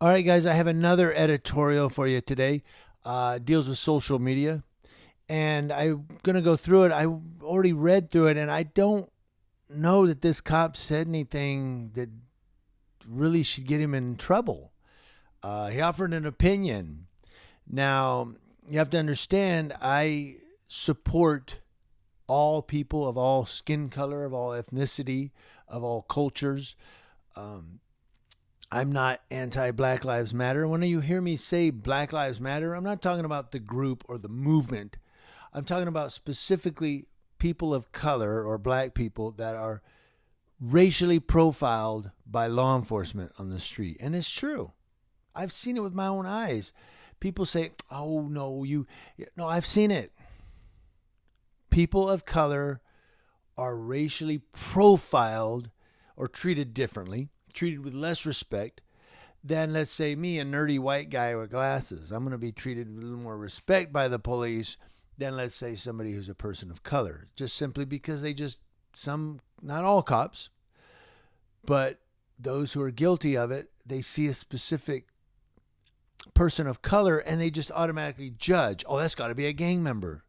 All right, guys, I have another editorial for you today. Deals with social media, and I'm going to go through it. I already read through it, and I don't know that this cop said anything that really should get him in trouble. He offered an opinion. Now, you have to understand, I support all people of all skin color, of all ethnicity, of all cultures. Um, I'm not anti Black Lives Matter. When you hear me say Black Lives Matter, I'm not talking about the group or the movement. I'm talking about specifically people of color or black people that are racially profiled by law enforcement on the street. And it's true. I've seen it with my own eyes. People say, "Oh no, you no, I've seen it." People of color are racially profiled or treated differently, treated with less respect than, let's say, me, a nerdy white guy with glasses. I'm going to be treated with a little more respect by the police than, let's say, somebody who's a person of color, just simply because some, not all cops, but those who are guilty of it, they see a specific person of color and they just automatically judge, oh, that's got to be a gang member.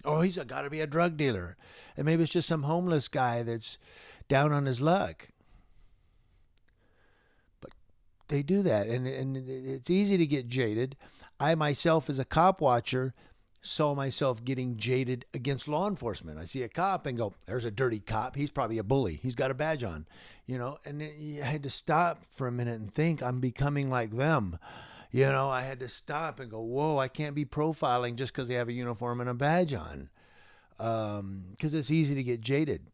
Oh, he's got to be a drug dealer. And maybe it's just some homeless guy that's down on his luck. But they do that, and it's easy to get jaded. I myself, as a cop watcher, saw myself getting jaded against law enforcement. I see a cop and go, there's a dirty cop. He's probably a bully. He's got a badge on, and I had to stop for a minute and think I'm becoming like them. I had to stop and go, whoa, I can't be profiling just because they have a uniform and a badge on. Because it's easy to get jaded.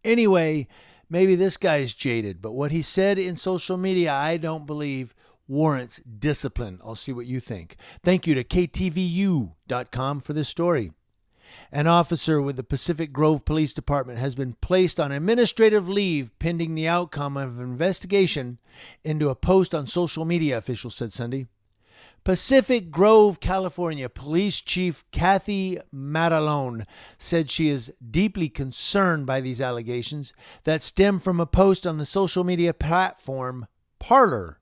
Anyway, maybe this guy's jaded, but what he said in social media, I don't believe warrants discipline. I'll see what you think. Thank you to ktvu.com for this story. An officer with the Pacific Grove Police Department has been placed on administrative leave pending the outcome of an investigation into a post on social media, officials said Sunday. Pacific Grove, California Police Chief Kathy Matalone said she is deeply concerned by these allegations that stem from a post on the social media platform Parler,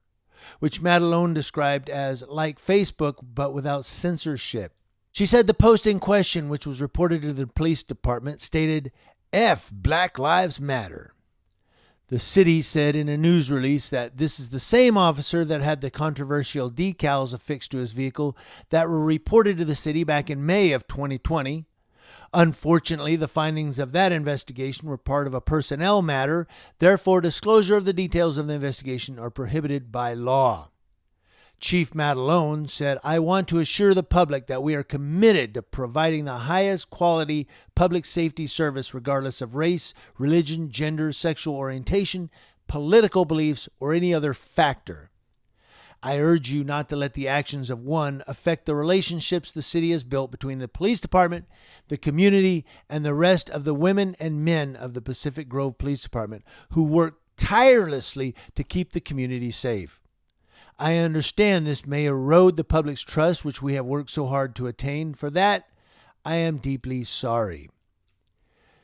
which Matalone described as like Facebook but without censorship. She said the post in question, which was reported to the police department, stated, F Black Lives Matter. The city said in a news release that this is the same officer that had the controversial decals affixed to his vehicle that were reported to the city back in May of 2020. Unfortunately, the findings of that investigation were part of a personnel matter. Therefore, disclosure of the details of the investigation are prohibited by law. Chief Matalone said, I want to assure the public that we are committed to providing the highest quality public safety service regardless of race, religion, gender, sexual orientation, political beliefs, or any other factor. I urge you not to let the actions of one affect the relationships the city has built between the police department, the community, and the rest of the women and men of the Pacific Grove Police Department who work tirelessly to keep the community safe. I understand this may erode the public's trust, which we have worked so hard to attain. For that, I am deeply sorry.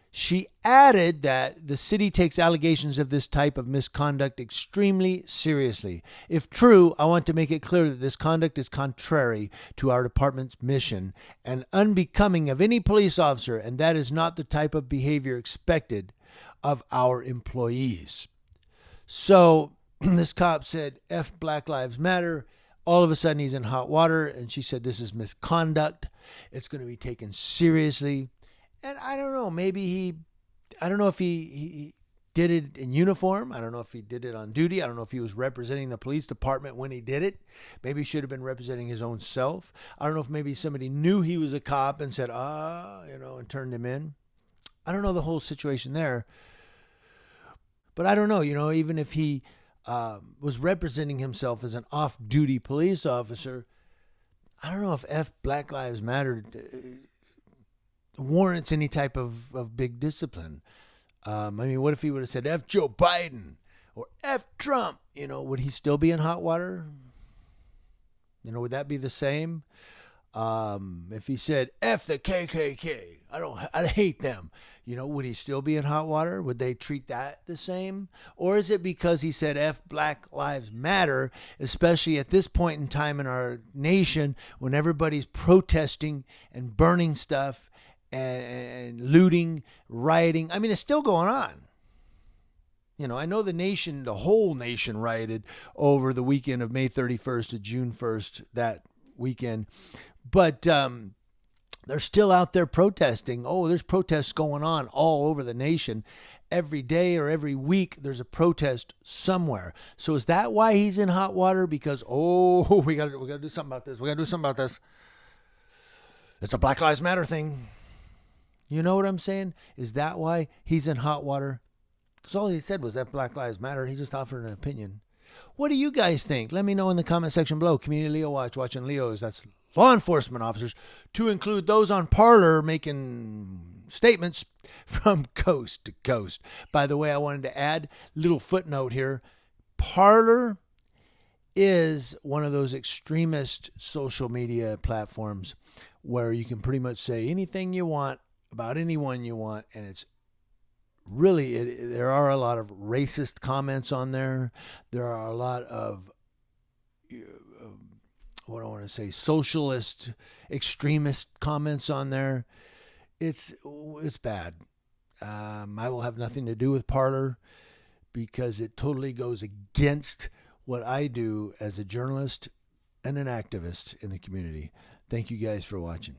She added that the city takes allegations of this type of misconduct extremely seriously. If true, I want to make it clear that this conduct is contrary to our department's mission and unbecoming of any police officer, and that is not the type of behavior expected of our employees. So, this cop said, F Black Lives Matter. All of a sudden, he's in hot water. And she said, this is misconduct. It's going to be taken seriously. And I don't know, I don't know if he did it in uniform. I don't know if he did it on duty. I don't know if he was representing the police department when he did it. Maybe he should have been representing his own self. I don't know if maybe somebody knew he was a cop and said, and turned him in. I don't know the whole situation there. But I don't know, even if he was representing himself as an off-duty police officer, I don't know if F Black Lives Matter warrants any type of big discipline. What if he would have said F Joe Biden or F Trump? Would he still be in hot water? Would that be the same? If he said F the KKK, I hate them. Would he still be in hot water? Would they treat that the same? Or is it because he said F Black Lives Matter, especially at this point in time in our nation when everybody's protesting and burning stuff and looting, rioting? I mean, it's still going on. I know the whole nation rioted over the weekend of May 31st to June 1st, that weekend. But they're still out there protesting. Oh, there's protests going on all over the nation. Every day or every week, there's a protest somewhere. So is that why he's in hot water? Because, we got to do something about this. We got to do something about this. It's a Black Lives Matter thing. You know what I'm saying? Is that why he's in hot water? Because all he said was that Black Lives Matter. He just offered an opinion. What do you guys think? Let me know in the comment section below. Community Leo Watch, watching Leos. That's law enforcement officers, to include those on Parler making statements from coast to coast. By the way, I wanted to add a little footnote here. Parler is one of those extremist social media platforms where you can pretty much say anything you want about anyone you want, and it's really, there are a lot of racist comments on there. There are a lot of what I want to say, socialist, extremist comments on there. It's bad. I will have nothing to do with Parler because it totally goes against what I do as a journalist and an activist in the community. Thank you guys for watching.